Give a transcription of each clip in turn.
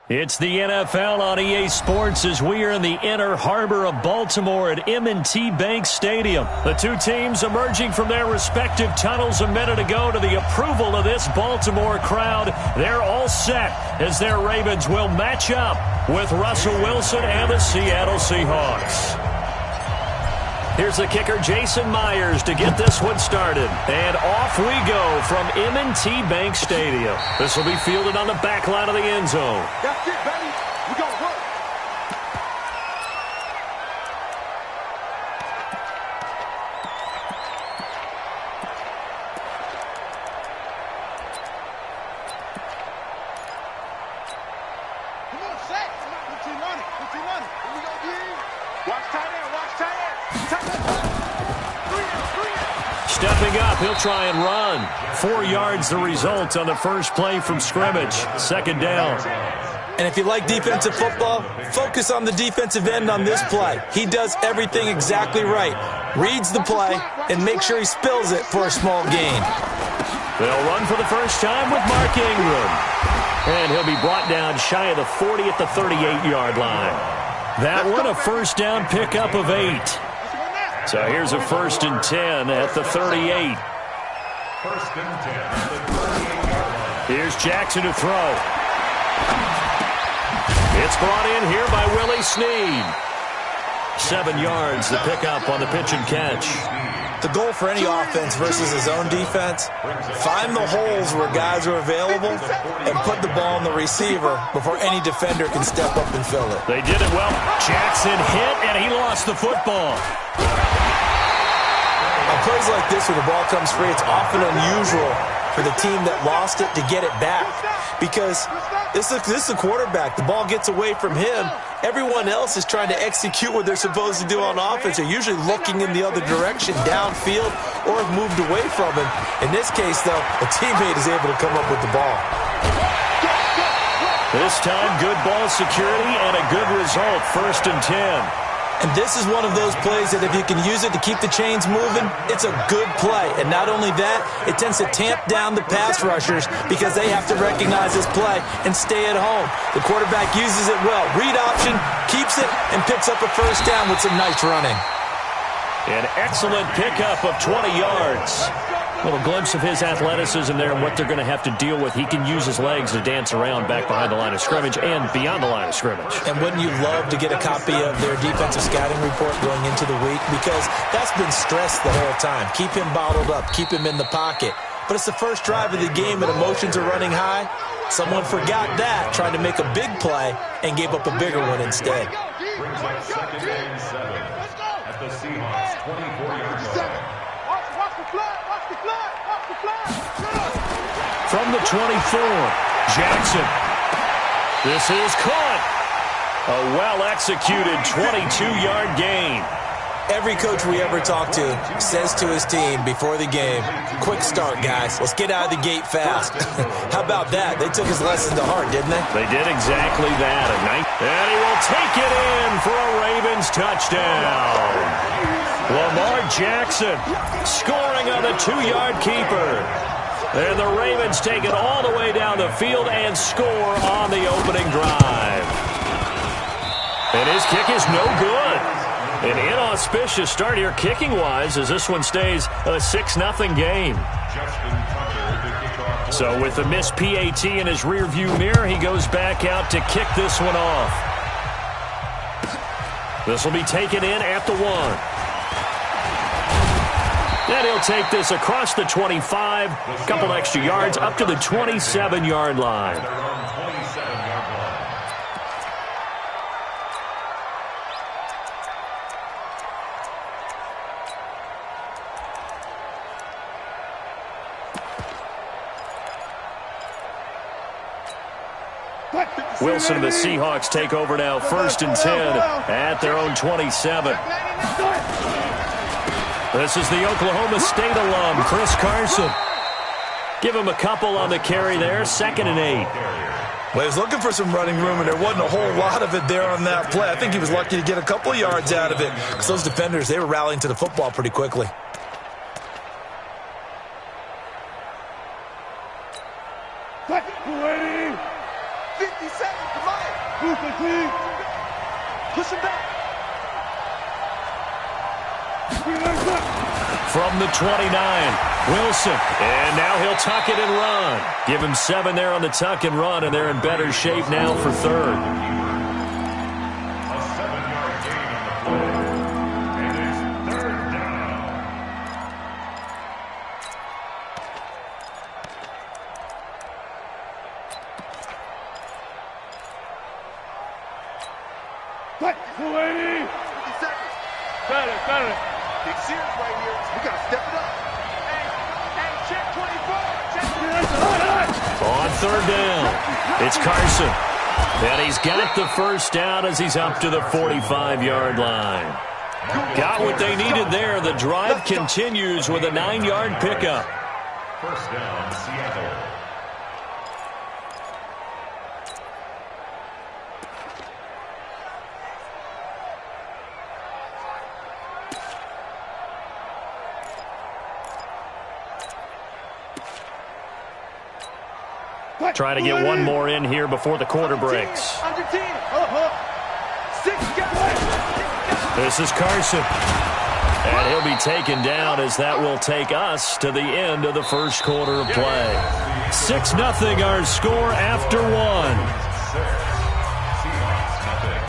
It's the NFL on EA Sports as we are in the inner harbor of Baltimore at M&T Bank Stadium. The two teams emerging from their respective tunnels a minute ago to the approval of this Baltimore crowd. They're all set as their Ravens will match up with Russell Wilson and the Seattle Seahawks. Here's the kicker, Jason Myers, to get this one started. And off we go from M&T Bank Stadium. This will be fielded on the back line of the end zone. That's it, baby. We gonna work. Come on, Shaq. Put your money. Put your money. Here we go, D. Watch tight end. Watch tight end. Stepping up, he'll try and run. 4 yards the result on the first play from scrimmage. Second down. And if you like defensive football, focus on the defensive end on this play. He does everything exactly right. Reads the play and makes sure he spills it for a small gain. They'll run for the first time with Mark Ingram. And he'll be brought down shy of the 40 at the 38-yard line. That one, a first down pickup of 8. So here's a 1st and 10 at the 38. 1st and 10 at the 38-yard line. Here's Jackson to throw. It's brought in here by Willie Snead. 7 yards, the pickup on the pitch and catch. The goal for any offense versus his own defense, find the holes where guys are available and put the ball on the receiver before any defender can step up and fill it. They did it well. Jackson hit, and he lost the football. On plays like this where the ball comes free, it's often unusual for the team that lost it to get it back because this is the quarterback. The ball gets away from him. Everyone else is trying to execute what they're supposed to do on offense. They're usually looking in the other direction, downfield, or have moved away from him. In this case, though, a teammate is able to come up with the ball. This time, good ball security and a good result, 1st and 10. And this is one of those plays that if you can use it to keep the chains moving, it's a good play. And not only that, it tends to tamp down the pass rushers because they have to recognize this play and stay at home. The quarterback uses it well. Read option, keeps it, and picks up a first down with some nice running. An excellent pickup of 20 yards. A little glimpse of his athleticism there and what they're going to have to deal with. He can use his legs to dance around back behind the line of scrimmage and beyond the line of scrimmage. And wouldn't you love to get a copy of their defensive scouting report going into the week? Because that's been stressed the whole time. Keep him bottled up. Keep him in the pocket. But it's the first drive of the game and emotions are running high. Someone forgot that, tried to make a big play, and gave up a bigger one instead. Brings up 2nd and 7 at the Seahawks' 24-yard line. From the 24, Jackson. This is caught. A well-executed 22-yard gain. Every coach we ever talk to says to his team before the game, quick start, guys. Let's get out of the gate fast. How about that? They took his lesson to heart, didn't they? They did exactly that. And he will take it in for a Ravens touchdown. Lamar Jackson scoring on the 2-yard keeper. And the Ravens take it all the way down the field and score on the opening drive. And his kick is no good. An inauspicious start here kicking-wise as this one stays a 6-0 game. So with the missed PAT in his rearview mirror, he goes back out to kick this one off. This will be taken in at the 1. And he'll take this across the 25, a couple extra yards, up to the 27-yard line. Wilson and the Seahawks take over now, 1st and 10 at their own 27. This is the Oklahoma State alum, Chris Carson. Give him a couple on the carry there, 2nd and 8. Well, he was looking for some running room, and there wasn't a whole lot of it there on that play. I think he was lucky to get a couple of yards out of it because those defenders, they were rallying to the football pretty quickly. 50 seconds, come on. Move the team. Push him back. From the 29, Wilson. And now he'll tuck it and run. Give him 7 there on the tuck and run, and they're in better shape now for third. A 7-yard gain on the play. And it's third down. Cut. 50 seconds. Got it. Big Sears right here. We got to step it up. Hey, check 24. Check 24. On third down, it's Carson. And he's got the first down as he's up to the 45-yard line. Got what they needed there. The drive continues with a 9-yard pickup. First down, Seattle. Trying to get one more in here before the quarter breaks. This is Carson. And he'll be taken down as that will take us to the end of the first quarter of play. 6-0 our score after one. Seahawks, nothing.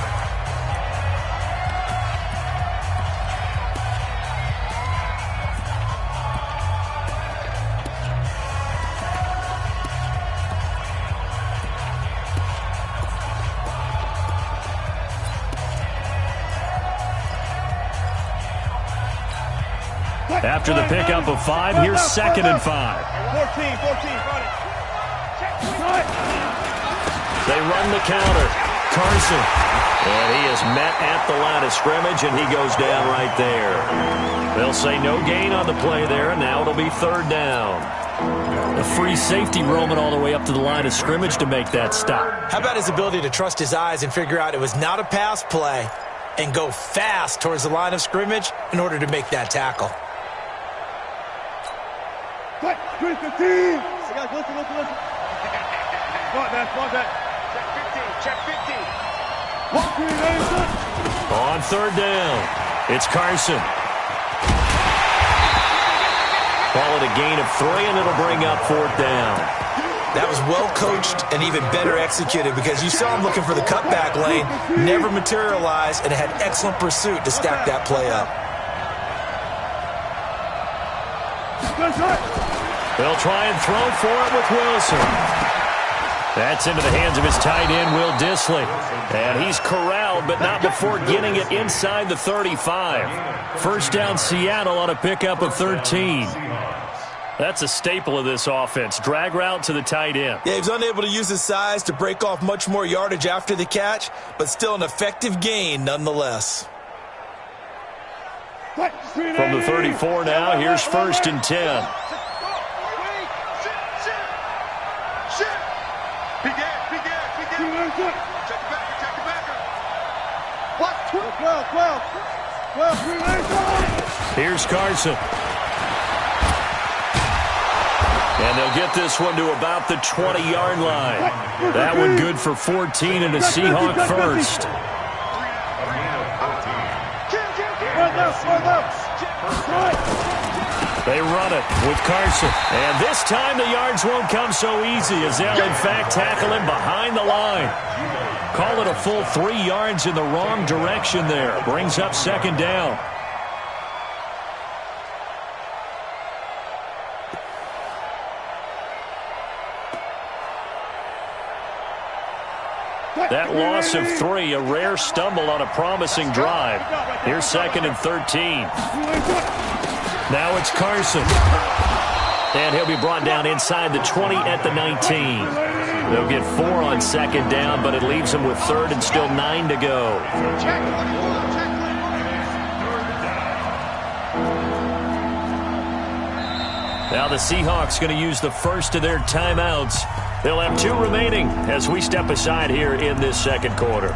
After the pickup of 5, here's 2nd and 5. 14, run it. They run the counter. Carson. And he is met at the line of scrimmage, and he goes down right there. They'll say no gain on the play there, and now it'll be third down. A free safety roaming all the way up to the line of scrimmage to make that stop. How about his ability to trust his eyes and figure out it was not a pass play and go fast towards the line of scrimmage in order to make that tackle? Cut. 15. Listen. Spot that. Check 15. On third down, it's Carson. Call it a gain of 3, and it'll bring up fourth down. That was well coached and even better executed because you saw him looking for the cutback lane, never materialized, and had excellent pursuit to stack that play up. They'll try and throw for it with Wilson. That's into the hands of his tight end, Will Dissly. And he's corralled, but not before getting it inside the 35. First down, Seattle on a pickup of 13. That's a staple of this offense. Drag route to the tight end. Yeah, he was unable to use his size to break off much more yardage after the catch, but still an effective gain nonetheless. From the 34 now, here's 1st and 10. Here's Carson. And they'll get this one to about the 20-yard line. That one good for 14 and a Seahawk first. They run it with Carson. And this time the yards won't come so easy as they'll in fact tackle him behind the line. Call it a full 3 yards in the wrong direction there. Brings up 2nd down. That loss of 3, a rare stumble on a promising drive. Here's 2nd and 13. Now it's Carson. And he'll be brought down inside the 20 at the 19. They'll get 4 on 2nd down, but it leaves them with 3rd and still 9 to go. Now the Seahawks going to use the first of their timeouts. They'll have 2 remaining as we step aside here in this second quarter.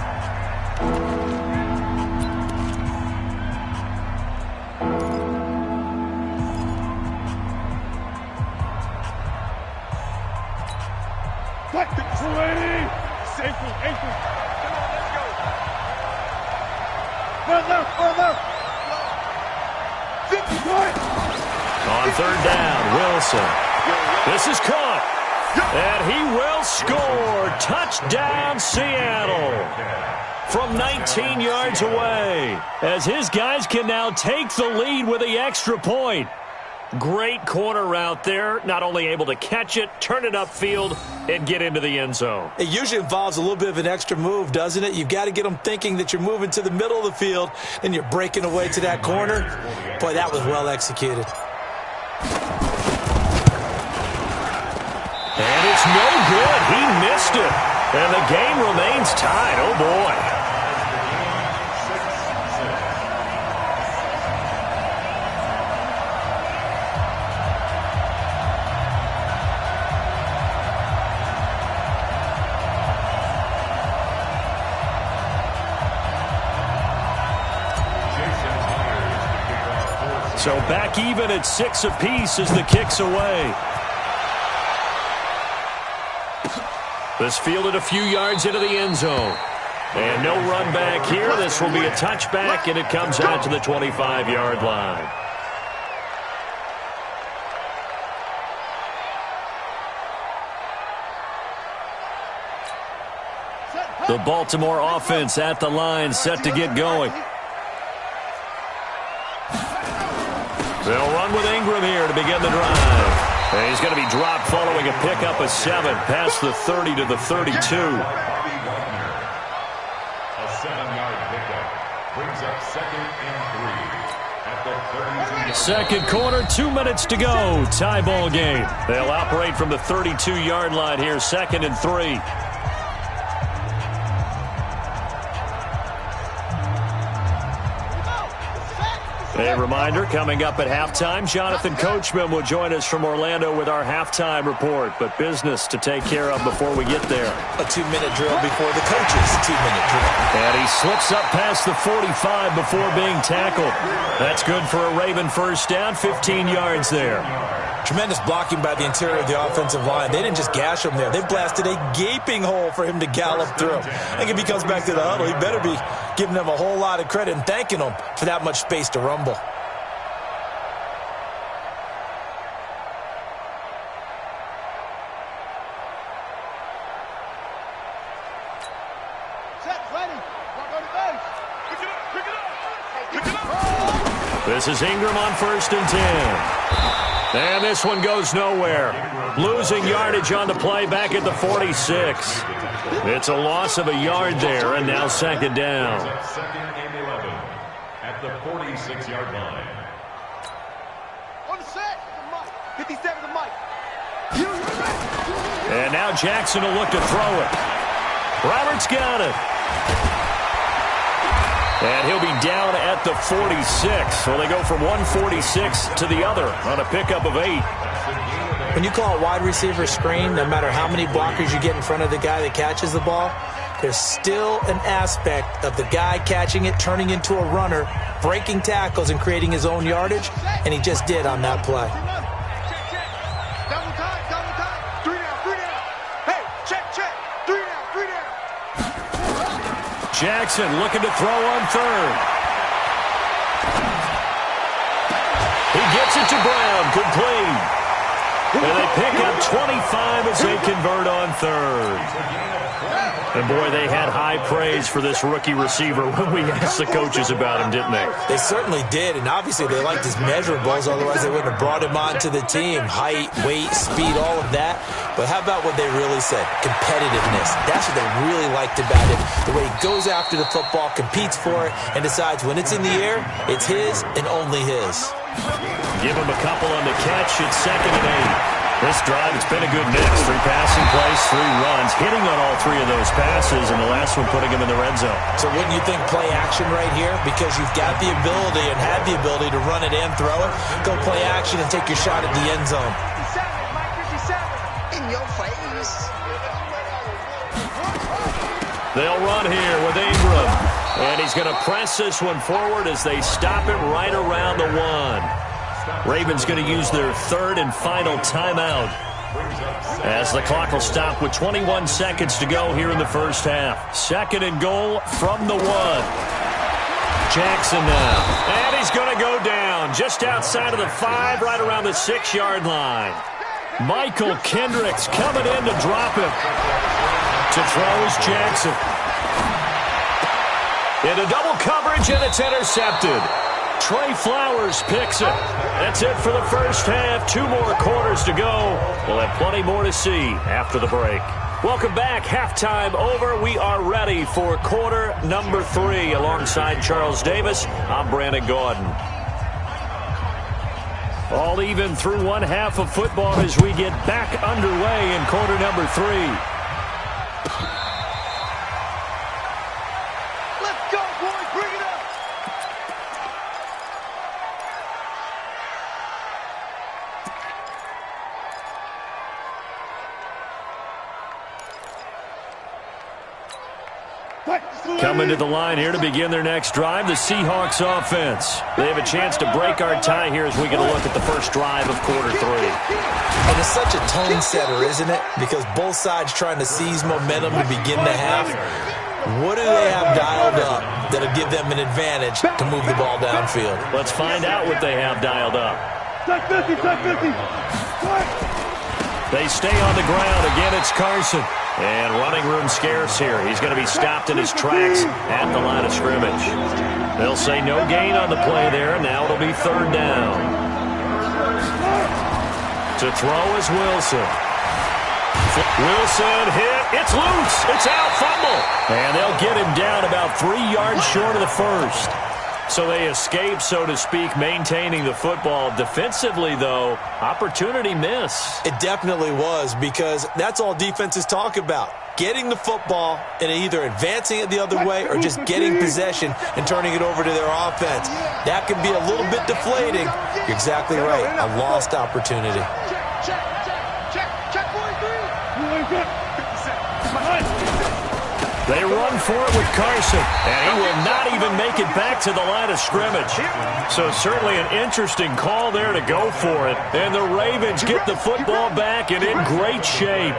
On third down, Wilson. This is caught. And he will score. Touchdown, Seattle. From 19 yards away. As his guys can now take the lead with the extra point. Great corner route there. Not only able to catch it, turn it upfield, and get into the end zone. It usually involves a little bit of an extra move, doesn't it? You've got to get them thinking that you're moving to the middle of the field, and you're breaking away to that corner. Boy, that was well executed. And it's no good. He missed it. And the game remains tied. Oh, boy. So back even at 6 apiece as the kick's away. This fielded a few yards into the end zone. And no run back here. This will be a touchback, and it comes out to the 25-yard line. The Baltimore offense at the line, set to get going. They'll run with Ingram here to begin the drive. And he's going to be dropped following a pickup of 7 past the 30 to the 32. A 7-yard pickup brings up 2nd and 3 at the 32. Second quarter, 2 minutes to go. Tie ball game. They'll operate from the 32-yard line here, 2nd and 3. A reminder, coming up at halftime, Jonathan Coachman will join us from Orlando with our halftime report. But business to take care of before we get there. A 2-minute drill before the coach's 2-minute drill. And he slips up past the 45 before being tackled. That's good for a Raven first down, 15 yards there. Tremendous blocking by the interior of the offensive line. They didn't just gash him there. They blasted a gaping hole for him to gallop through. I think if he comes back to the huddle, he better be giving them a whole lot of credit and thanking them for that much space to rumble. This is Ingram on 1st and 10. And this one goes nowhere. Losing yardage on the play back at the 46. It's a loss of a yard there, and now 2nd down. 2nd and 11 at the 46-yard line. On the set, 57 the mic. And now Jackson will look to throw it. Roberts got it. And he'll be down at the 46. So they go from 146 to the other on a pickup of 8. When you call a wide receiver screen, no matter how many blockers you get in front of the guy that catches the ball, there's still an aspect of the guy catching it, turning into a runner, breaking tackles and creating his own yardage, and he just did on that play. Double time. 3 down. Hey, check. 3 down. Jackson looking to throw on 3rd. He gets it to Brown, complete. And they pick up 25 as they convert on 3rd. And, boy, they had high praise for this rookie receiver when we asked the coaches about him, didn't they? They certainly did, and obviously they liked his measurables, otherwise they wouldn't have brought him onto the team. Height, weight, speed, all of that. But how about what they really said? Competitiveness. That's what they really liked about him. The way he goes after the football, competes for it, and decides when it's in the air, it's his and only his. Give him a couple on the catch. It's 2nd and 8. This drive, it's been a good mix. 3 passing plays, 3 runs, hitting on all 3 of those passes, and the last one putting him in the red zone. So wouldn't you think play action right here? Because you've got the ability and have the ability to run it and throw it. Go play action and take your shot at the end zone. 57, in your face. They'll run here with Ingram. And he's going to press this one forward as they stop it right around the 1. Ravens going to use their 3rd and final timeout As the clock will stop with 21 seconds to go here in the first half. Second and goal from the 1. Jackson now. And he's going to go down just outside of the 5, right around the 6-yard line. Michael Kendricks coming in to drop him. To throw is Jackson. Into double coverage, and it's intercepted. Trey Flowers picks it. That's it for the first half. 2 more quarters to go. We'll have plenty more to see after the break. Welcome back. Halftime over. We are ready for quarter number 3. Alongside Charles Davis, I'm Brandon Gaudin. All even through one half of football as we get back underway in quarter number 3. Let's go, boys. Bring it up. Coming to the line here to begin their next drive, the Seahawks offense. They have a chance to break our tie here as we get a look at the first drive of quarter 3. And it's such a tone setter, isn't it? Because both sides trying to seize momentum to begin the half. What do they have dialed up that'll give them an advantage to move the ball downfield? Let's find out what they have dialed up. Take 50, take 50. They stay on the ground. Again, it's Carson. And running room scarce here. He's going to be stopped in his tracks at the line of scrimmage. They'll say no gain on the play there. Now it'll be third down. To throw is Wilson. Wilson hit. It's loose. It's out. Fumble. And they'll get him down about 3 yards short of the first. So they escape, so to speak, maintaining the football. Defensively, though, opportunity miss. It definitely was, because that's all defenses talk about. Getting the football and either advancing it the other way or just getting possession and turning it over to their offense. That can be a little bit deflating. You're exactly right. A lost opportunity. They run for it with Carson, and he will not even make it back to the line of scrimmage. So certainly an interesting call there to go for it. And the Ravens get the football back and in great shape.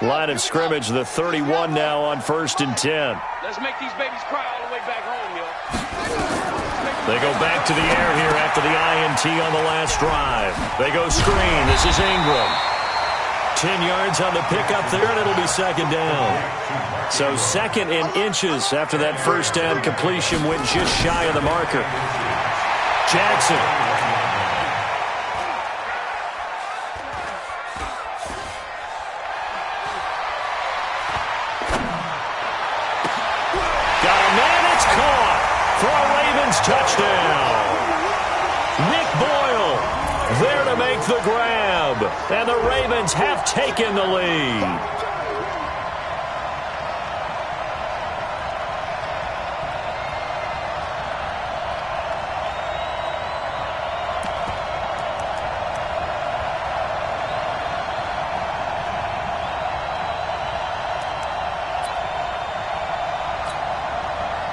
Line of scrimmage, the 31 now on 1st and 10. Let's make these babies cry all the way back home, yo. They go back to the air here after the INT on the last drive. They go screen. This is Ingram. 10 yards on the pickup there, and it'll be second down. So second and inches after that first down completion went just shy of the marker. Jackson. Touchdown. Nick Boyle there to make the grab. And the Ravens have taken the lead.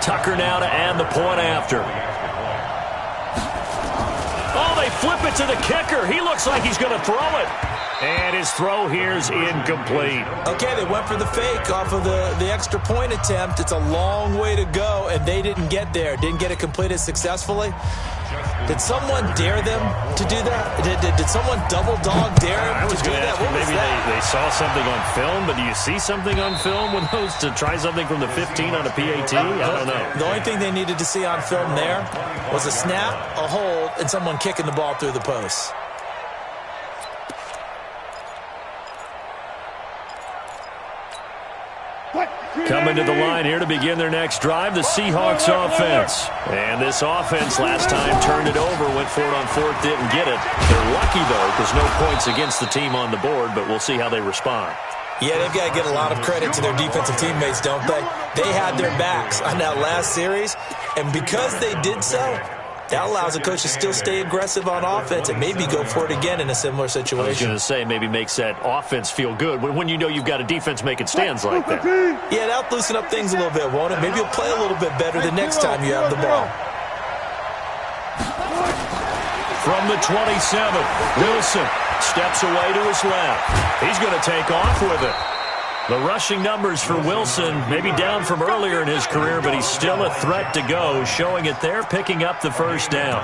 Tucker now to add the point after. Oh, they flip it to the kicker. He looks like he's going to throw it. And his throw here is incomplete. Okay, they went for the fake off of the extra point attempt. It's a long way to go, and they didn't get there. Didn't get it completed successfully. Did someone dare them to do that? Did someone double dog dare them to do that? Maybe they saw something on film, but do you see something on film with those to try something from the 15 on a PAT? I don't know. The only thing they needed to see on film there was a snap, a hold, and someone kicking the ball through the post. Coming to the line here to begin their next drive, the Seahawks offense. And this offense last time turned it over, went for it on fourth, didn't get it. They're lucky, though, because no points against the team on the board, but we'll see how they respond. Yeah, they've got to get a lot of credit to their defensive teammates, don't they? They had their backs on that last series, and because they did so, That allows the coach to still stay aggressive on offense and maybe go for it again in a similar situation. I was going to say, maybe makes that offense feel good when you know you've got a defense making stands like that. Yeah, that'll loosen up things a little bit, won't it? Maybe you'll play a little bit better the next time you have the ball. From the 27, Wilson steps away to his left. He's going to take off with it. The rushing numbers for Wilson, maybe down from earlier in his career, but he's still a threat to go, showing it there, picking up the first down.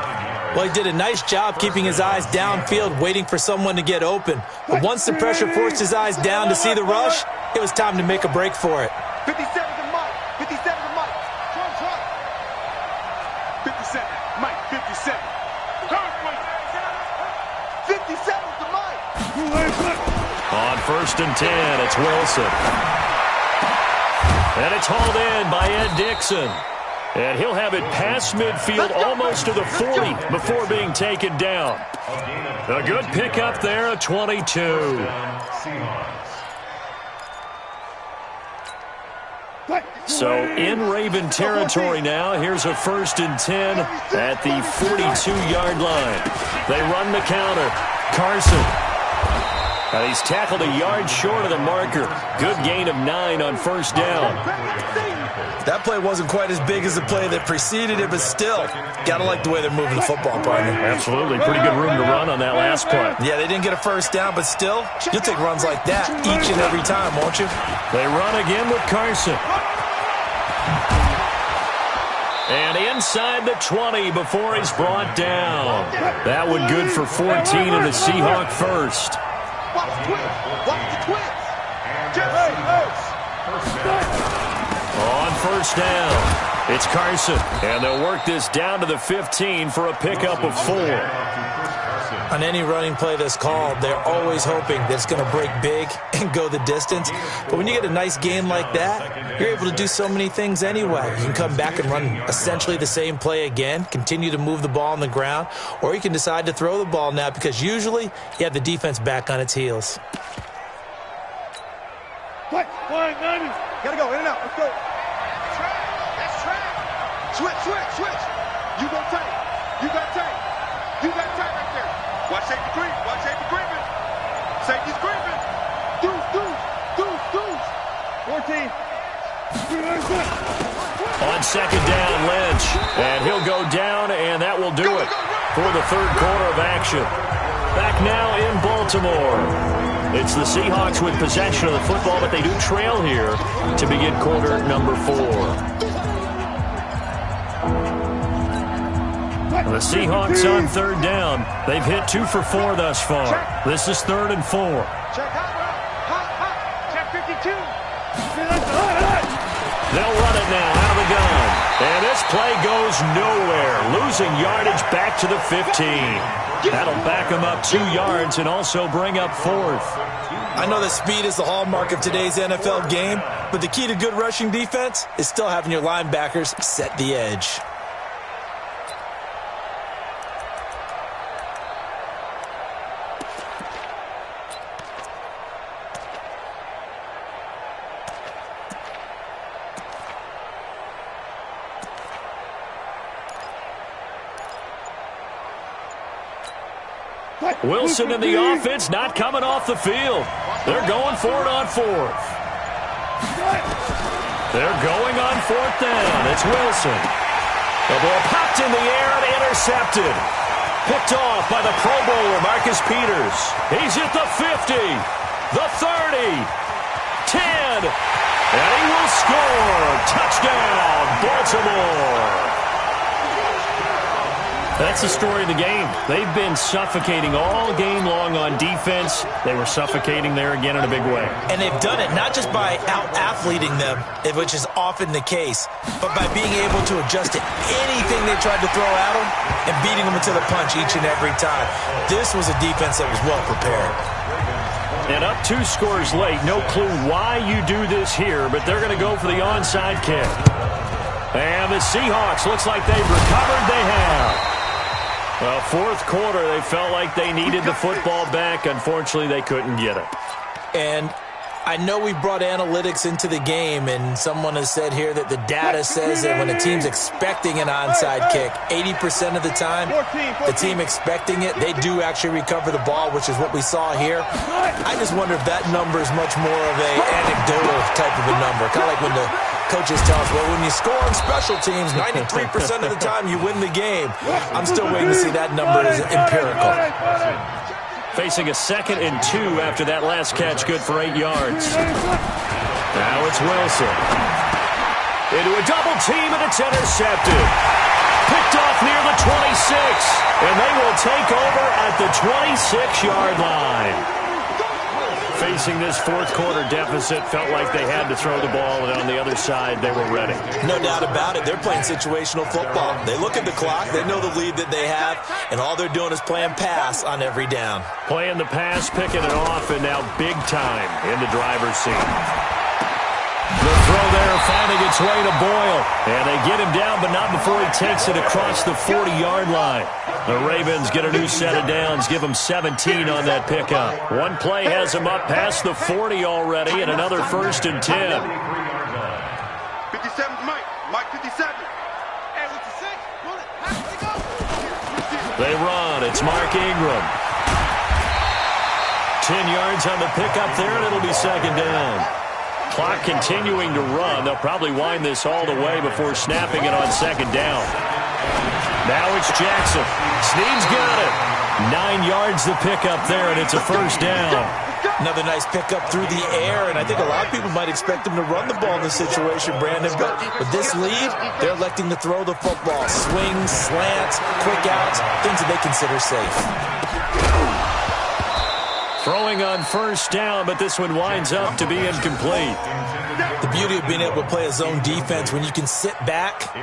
Well, he did a nice job keeping his eyes downfield, waiting for someone to get open. But once the pressure forced his eyes down to see the rush, it was time to make a break for it. 57 to Mike. 57 to Mike. 57. Mike, 57. 57 to Mike. On 1st and 10, it's Wilson. And it's hauled in by Ed Dixon. And he'll have it past midfield almost to the 40 before being taken down. A good pickup there at 22. So in Raven territory now. Here's a 1st and 10 at the 42-yard line. They run the counter. Carson. And he's tackled a yard short of the marker. Good gain of 9 on 1st down. That play wasn't quite as big as the play that preceded it, but still, got to like the way they're moving the football, partner. Absolutely. Pretty good room to run on that last play. Yeah, they didn't get a 1st down, but still, you'll take runs like that each and every time, won't you? They run again with Carson. And inside the 20 before he's brought down. That one good for 14 and a Seahawk first. Watch the twins. Watch the twins. On 1st down, it's Carson. And they'll work this down to the 15 for a pickup of 4. On any running play that's called, they're always hoping that it's going to break big and go the distance. But when you get a nice gain like that, you're able to do so many things anyway. You can come back and run essentially the same play again, continue to move the ball on the ground, or you can decide to throw the ball now because usually you have the defense back on its heels. Gotta go, in and out. Let's go. That's track. Switch. You go tight. You got tight. You got tight right there. Watch safety creep. Watch safety creeping. Safety's creeping. Deuce. 14. On 2nd down, Lynch. And he'll go down, and that will do it for the 3rd quarter of action. Back now in Baltimore. It's the Seahawks with possession of the football, but they do trail here to begin quarter number 4. The Seahawks on 3rd down. They've hit 2 for 4 thus far. This is 3rd and 4. Check hot. Check 52. They'll run it now out of the gun. And this play goes nowhere. Losing yardage back to the 15. That'll back them up 2 yards and also bring up 4th. I know that speed is the hallmark of today's NFL game, but the key to good rushing defense is still having your linebackers set the edge. Wilson in the offense, not coming off the field. They're going for it on 4th. They're going on 4th down. It's Wilson. The ball popped in the air and intercepted. Picked off by the Pro Bowler, Marcus Peters. He's at the 50, the 30, 10, and he will score. Touchdown, Baltimore. That's the story of the game. They've been suffocating all game long on defense. They were suffocating there again in a big way. And they've done it not just by out-athleting them, which is often the case, but by being able to adjust to anything they tried to throw at them and beating them to the punch each and every time. This was a defense that was well prepared. And up 2 scores late. No clue why you do this here, but they're going to go for the onside kick. And the Seahawks, looks like they've recovered. They have. Well, 4th quarter, they felt like they needed the football back. Unfortunately, they couldn't get it. And I know we've brought analytics into the game, and someone has said here that the data says that when a team's expecting an onside kick, 80% of the time, the team expecting it, they do actually recover the ball, which is what we saw here. I just wonder if that number is much more of a anecdotal type of a number. Kind of like when the coaches tell us, well, when you score on special teams, 93% of the time you win the game. I'm still waiting to see that number is empirical. Facing a 2nd and 2 after that last catch, good for 8 yards. Now it's Wilson. Into a double team, and it's intercepted. Picked off near the 26, and they will take over at the 26-yard line. Facing this fourth-quarter deficit, felt like they had to throw the ball, and on the other side, they were ready. No doubt about it. They're playing situational football. They look at the clock. They know the lead that they have, and all they're doing is playing pass on every down. Playing the pass, picking it off, and now big time in the driver's seat. The throw there finding its way to Boyle. And they get him down, but not before he takes it across the 40-yard line. The Ravens get a new set of downs, give them 17 on that pickup. One play has them up past the 40 already, and another 1st and 10. 57's Mike. Mike 57. Hey, with the 6. Pull it. Go. They run. It's Mark Ingram. 10 yards on the pickup there, and it'll be 2nd down. Clock continuing to run. They'll probably wind this all the way before snapping it on 2nd down. Now it's Jackson. Snead's got it. 9 yards the pickup there, and it's a 1st down. Another nice pickup through the air, and I think a lot of people might expect them to run the ball in this situation, Brandon, but with this lead, they're electing to throw the football. Swings, slants, quick outs, things that they consider safe. Throwing on 1st down, but this one winds up to be incomplete. The beauty of being able to play a zone defense when you can sit back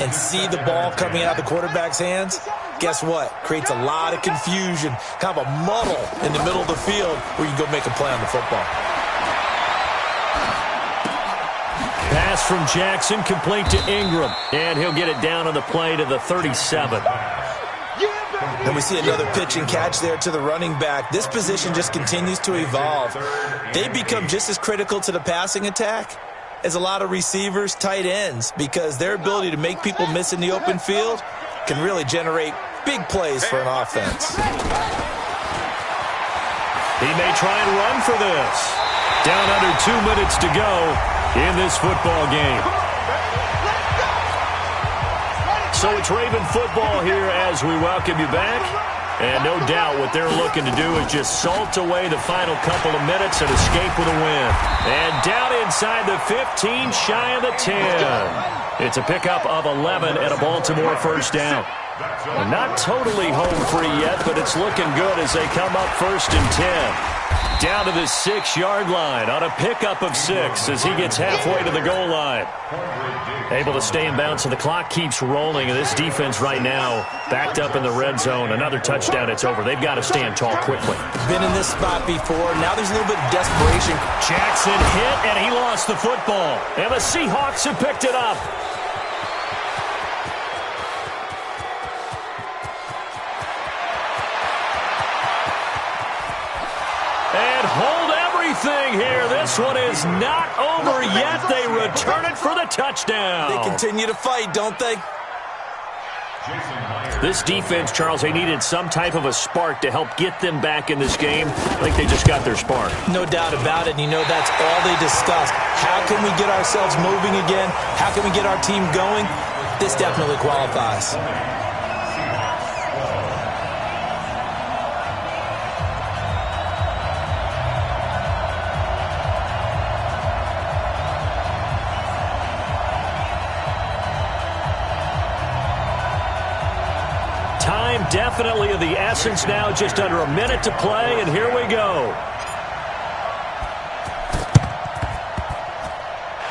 and see the ball coming out of the quarterback's hands, guess what? Creates a lot of confusion, kind of a muddle in the middle of the field where you can go make a play on the football. Pass from Jackson, complete to Ingram, and he'll get it down on the play to the 37. And we see another pitch and catch there to the running back. This position just continues to evolve. They become just as critical to the passing attack as a lot of receivers, tight ends, because their ability to make people miss in the open field can really generate big plays for an offense. He may try and run for this. Down under 2 minutes to go in this football game. So it's Raven football here as we welcome you back. And no doubt what they're looking to do is just salt away the final couple of minutes and escape with a win. And down inside the 15, shy of the 10. It's a pickup of 11 and a Baltimore 1st down. They're not totally home free yet, but it's looking good as they come up 1st and 10. Down to the 6-yard line on a pickup of 6 as he gets halfway to the goal line. Able to stay in bounds, so the clock keeps rolling, and this defense right now backed up in the red zone. Another touchdown, it's over. They've got to stand tall quickly. Been in this spot before. Now there's a little bit of desperation. Jackson hit, and he lost the football. And the Seahawks have picked it up. And hold everything here. This one is not over yet. They return it for the touchdown. They continue to fight, don't they? This defense, Charles, they needed some type of a spark to help get them back in this game. I think they just got their spark. No doubt about it, and you know that's all they discussed. How can we get ourselves moving again? How can we get our team going? This definitely qualifies. Time definitely of the essence now, just under a minute to play, and here we go.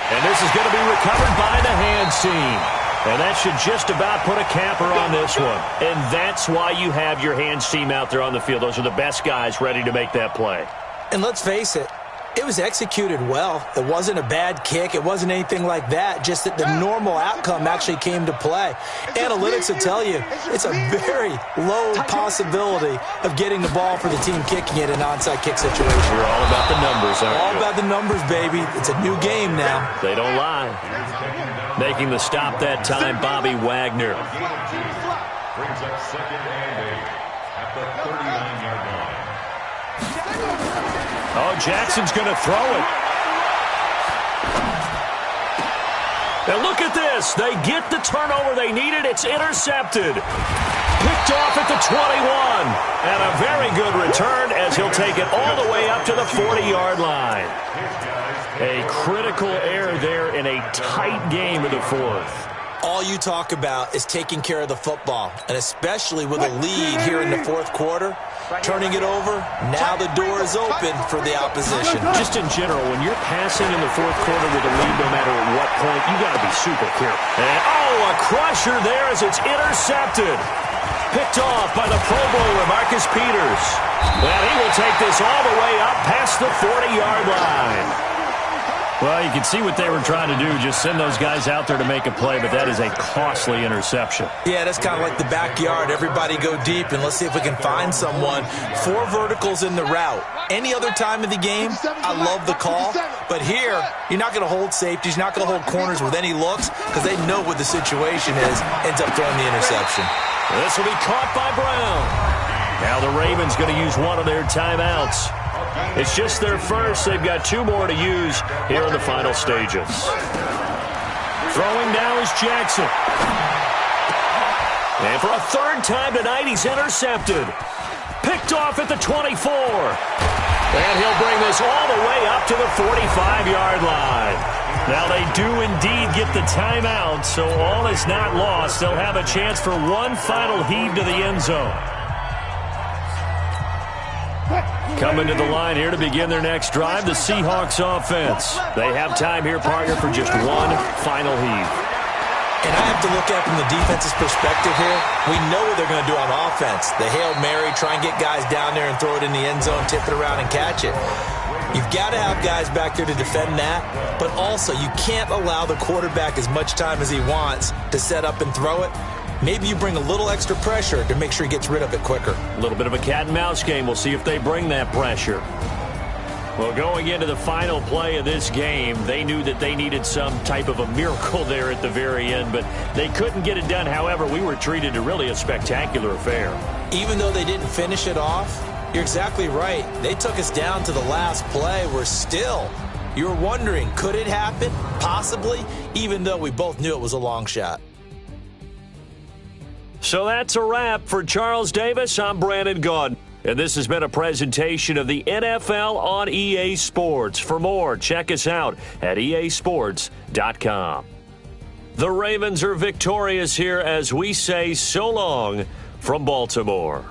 And this is going to be recovered by the hands team. And that should just about put a capper on this one. And that's why you have your hands team out there on the field. Those are the best guys ready to make that play. And let's face it, It was executed well. It wasn't a bad kick. It wasn't anything like that. Just that the normal outcome actually came to play. Analytics will tell you it's a very low possibility of getting the ball for the team kicking it in an onside kick situation. You're all about the numbers, aren't you? All about the numbers, baby. It's a new game now. They don't lie. Making the stop that time, Bobby Wagner. Brings up second and 8 at the 39-yard line. Oh, Jackson's going to throw it. Now look at this. They get the turnover they needed. It's intercepted. Picked off at the 21. And a very good return as he'll take it all the way up to the 40-yard line. A critical error there in a tight game of the fourth. All you talk about is taking care of the football, and especially with a lead here in the fourth quarter, turning it over, now the door is open for the opposition. Just in general, when you're passing in the fourth quarter with a lead, no matter at what point, you got to be super careful. And, a crusher there as it's intercepted. Picked off by the Pro Bowler, Marcus Peters. Well, he will take this all the way up past the 40-yard line. Well, you can see what they were trying to do, just send those guys out there to make a play, but that is a costly interception. Yeah, that's kind of like the backyard. Everybody go deep, and let's see if we can find someone. 4 verticals in the route. Any other time of the game, I love the call, but here, you're not going to hold safeties, you're not going to hold corners with any looks, because they know what the situation is, ends up throwing the interception. This will be caught by Brown. Now the Ravens going to use one of their timeouts. It's just their first. They've got 2 more to use here in the final stages. Throwing now is Jackson. And for a third time tonight, he's intercepted. Picked off at the 24. And he'll bring this all the way up to the 45-yard line. Now they do indeed get the timeout, so all is not lost. They'll have a chance for one final heave to the end zone. Coming to the line here to begin their next drive, the Seahawks offense. They have time here, partner, for just one final heave. And I have to look at it from the defense's perspective here. We know what they're going to do on offense. The Hail Mary, try and get guys down there and throw it in the end zone, tip it around and catch it. You've got to have guys back there to defend that, but also you can't allow the quarterback as much time as he wants to set up and throw it. Maybe you bring a little extra pressure to make sure he gets rid of it quicker. A little bit of a cat and mouse game. We'll see if they bring that pressure. Well, going into the final play of this game, they knew that they needed some type of a miracle there at the very end, but they couldn't get it done. However, we were treated to really a spectacular affair. Even though they didn't finish it off, you're exactly right. They took us down to the last play. We're still, you were wondering, could it happen? Possibly, even though we both knew it was a long shot. So that's a wrap for Charles Davis. I'm Brandon Gaudin. And this has been a presentation of the NFL on EA Sports. For more, check us out at easports.com. The Ravens are victorious here as we say so long from Baltimore.